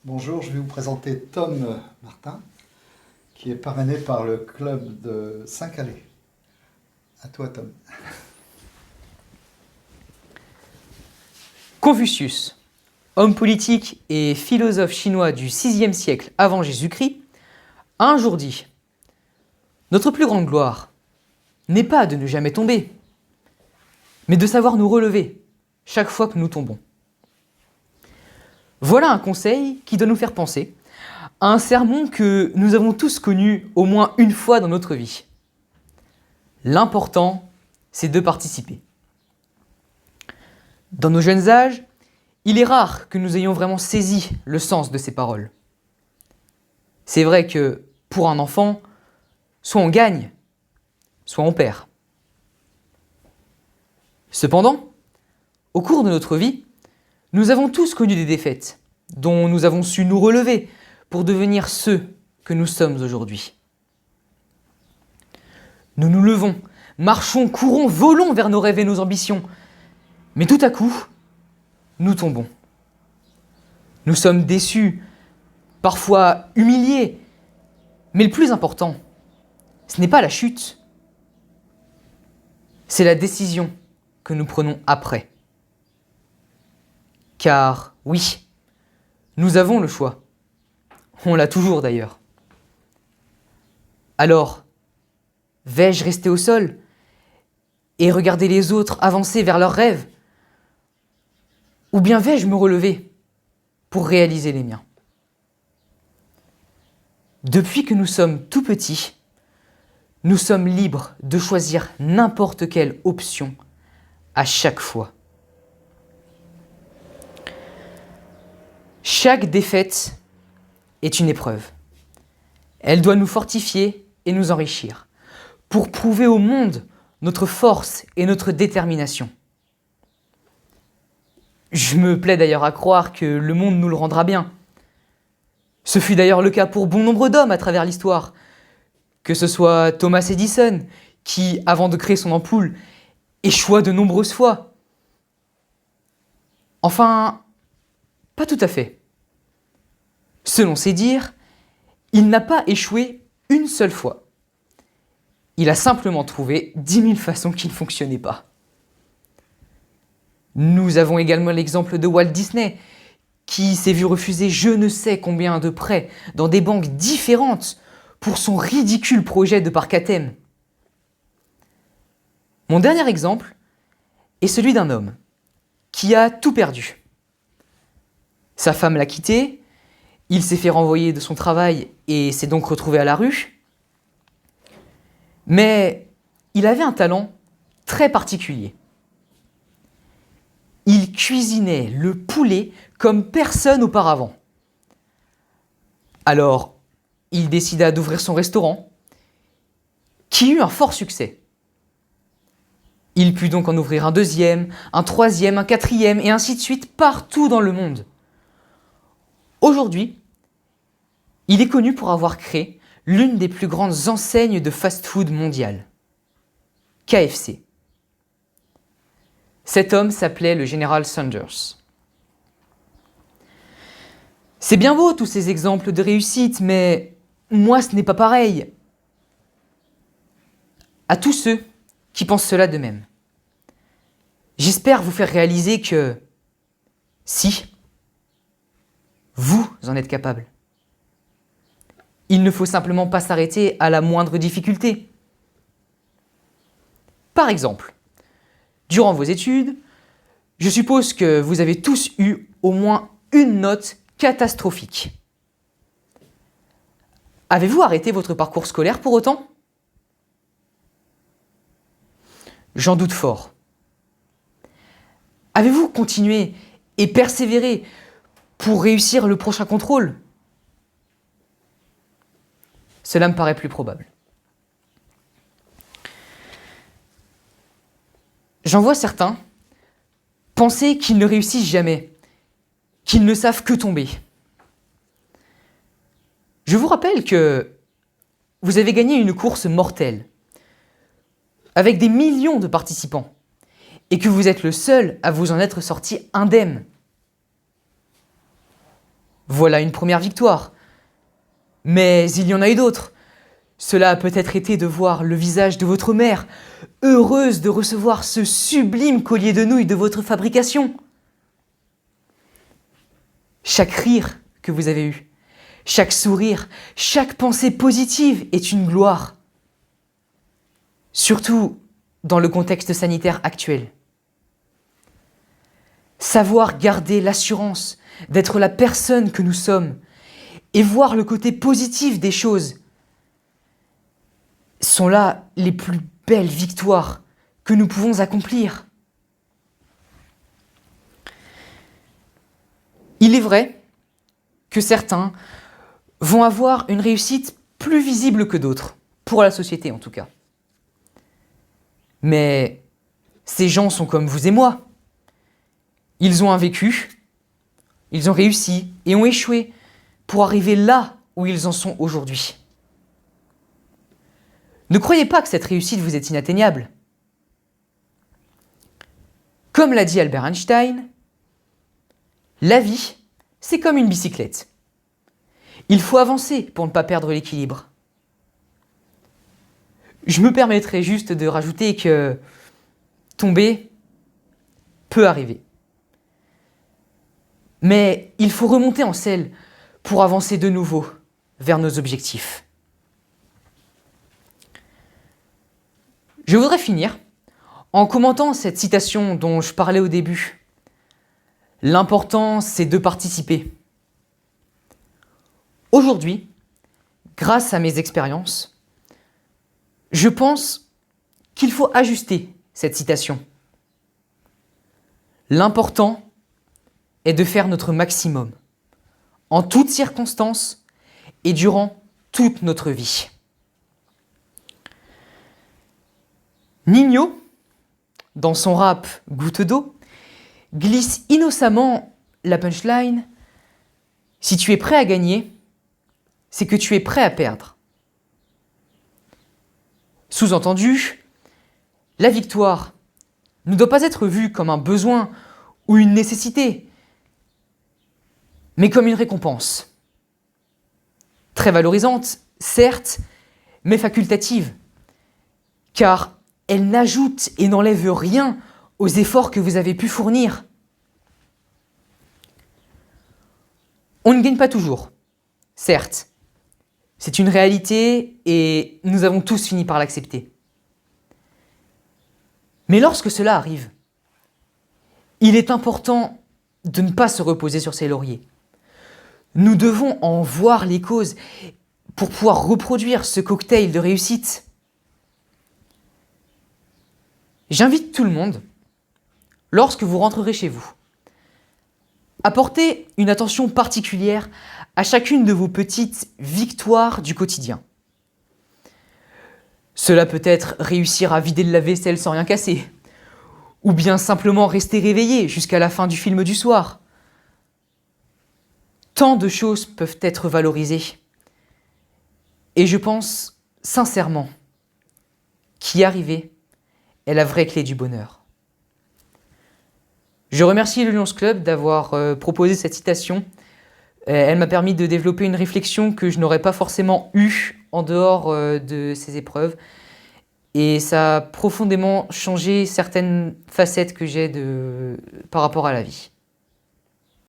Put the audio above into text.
Bonjour, je vais vous présenter Tom Martin, qui est parrainé par le club de Saint-Calais. À toi, Tom. Confucius, homme politique et philosophe chinois du VIe siècle avant Jésus-Christ, a un jour dit « Notre plus grande gloire n'est pas de ne jamais tomber, mais de savoir nous relever chaque fois que nous tombons. » Voilà un conseil qui doit nous faire penser à un sermon que nous avons tous connu au moins une fois dans notre vie. L'important, c'est de participer. Dans nos jeunes âges, il est rare que nous ayons vraiment saisi le sens de ces paroles. C'est vrai que, pour un enfant, soit on gagne, soit on perd. Cependant, au cours de notre vie, nous avons tous connu des défaites, dont nous avons su nous relever pour devenir ceux que nous sommes aujourd'hui. Nous nous levons, marchons, courons, volons vers nos rêves et nos ambitions, mais tout à coup, nous tombons. Nous sommes déçus, parfois humiliés, mais le plus important, ce n'est pas la chute, c'est la décision que nous prenons après. Car oui, nous avons le choix. On l'a toujours d'ailleurs. Alors, vais-je rester au sol et regarder les autres avancer vers leurs rêves? Ou bien vais-je me relever pour réaliser les miens? Depuis que nous sommes tout petits, nous sommes libres de choisir n'importe quelle option à chaque fois. Chaque défaite est une épreuve. Elle doit nous fortifier et nous enrichir pour prouver au monde notre force et notre détermination. Je me plais d'ailleurs à croire que le monde nous le rendra bien. Ce fut d'ailleurs le cas pour bon nombre d'hommes à travers l'histoire, que ce soit Thomas Edison, qui, avant de créer son ampoule, échoua de nombreuses fois. Enfin, pas tout à fait. Selon ses dires, il n'a pas échoué une seule fois. Il a simplement trouvé 10 000 façons qui ne fonctionnaient pas. Nous avons également l'exemple de Walt Disney, qui s'est vu refuser je ne sais combien de prêts dans des banques différentes pour son ridicule projet de parc à thème. Mon dernier exemple est celui d'un homme qui a tout perdu. Sa femme l'a quitté, il s'est fait renvoyer de son travail et s'est donc retrouvé à la rue. Mais il avait un talent très particulier. Il cuisinait le poulet comme personne auparavant. Alors, il décida d'ouvrir son restaurant, qui eut un fort succès. Il put donc en ouvrir un deuxième, un troisième, un quatrième, et ainsi de suite partout dans le monde. Aujourd'hui, il est connu pour avoir créé l'une des plus grandes enseignes de fast-food mondiales, KFC. Cet homme s'appelait le général Sanders. C'est bien beau tous ces exemples de réussite, mais moi ce n'est pas pareil. À tous ceux qui pensent cela d'eux-mêmes, j'espère vous faire réaliser que si vous en êtes capable, il ne faut simplement pas s'arrêter à la moindre difficulté. Par exemple, durant vos études, je suppose que vous avez tous eu au moins une note catastrophique. Avez-vous arrêté votre parcours scolaire pour autant? J'en doute fort. Avez-vous continué et persévéré pour réussir le prochain contrôle? Cela me paraît plus probable. J'en vois certains penser qu'ils ne réussissent jamais, qu'ils ne savent que tomber. Je vous rappelle que vous avez gagné une course mortelle, avec des millions de participants, et que vous êtes le seul à vous en être sorti indemne. Voilà une première victoire. Mais il y en a eu d'autres. Cela a peut-être été de voir le visage de votre mère, heureuse de recevoir ce sublime collier de nouilles de votre fabrication. Chaque rire que vous avez eu, chaque sourire, chaque pensée positive est une gloire. Surtout dans le contexte sanitaire actuel. Savoir garder l'assurance d'être la personne que nous sommes et voir le côté positif des choses sont là les plus belles victoires que nous pouvons accomplir. Il est vrai que certains vont avoir une réussite plus visible que d'autres, pour la société en tout cas. Mais ces gens sont comme vous et moi. Ils ont un vécu, ils ont réussi et ont échoué pour arriver là où ils en sont aujourd'hui. Ne croyez pas que cette réussite vous est inatteignable. Comme l'a dit Albert Einstein, la vie, c'est comme une bicyclette. Il faut avancer pour ne pas perdre l'équilibre. Je me permettrai juste de rajouter que tomber peut arriver. Mais il faut remonter en selle pour avancer de nouveau vers nos objectifs. Je voudrais finir en commentant cette citation dont je parlais au début. L'important, c'est de participer. Aujourd'hui, grâce à mes expériences, je pense qu'il faut ajuster cette citation. L'important est de faire notre maximum, en toutes circonstances et durant toute notre vie. Ninho, dans son rap Goutte d'eau, glisse innocemment la punchline « Si tu es prêt à gagner, c'est que tu es prêt à perdre ». Sous-entendu, la victoire ne doit pas être vue comme un besoin ou une nécessité, mais comme une récompense. Très valorisante, certes, mais facultative, car elle n'ajoute et n'enlève rien aux efforts que vous avez pu fournir. On ne gagne pas toujours, certes. C'est une réalité et nous avons tous fini par l'accepter. Mais lorsque cela arrive, il est important de ne pas se reposer sur ses lauriers. Nous devons en voir les causes pour pouvoir reproduire ce cocktail de réussite. J'invite tout le monde, lorsque vous rentrerez chez vous, à porter une attention particulière à chacune de vos petites victoires du quotidien. Cela peut être réussir à vider le lave-vaisselle sans rien casser, ou bien simplement rester réveillé jusqu'à la fin du film du soir. Tant de choses peuvent être valorisées. Et je pense sincèrement qu'y arriver est la vraie clé du bonheur. Je remercie le Lions Club d'avoir proposé cette citation. Elle m'a permis de développer une réflexion que je n'aurais pas forcément eue en dehors de ces épreuves. Et ça a profondément changé certaines facettes que j'ai par rapport à la vie.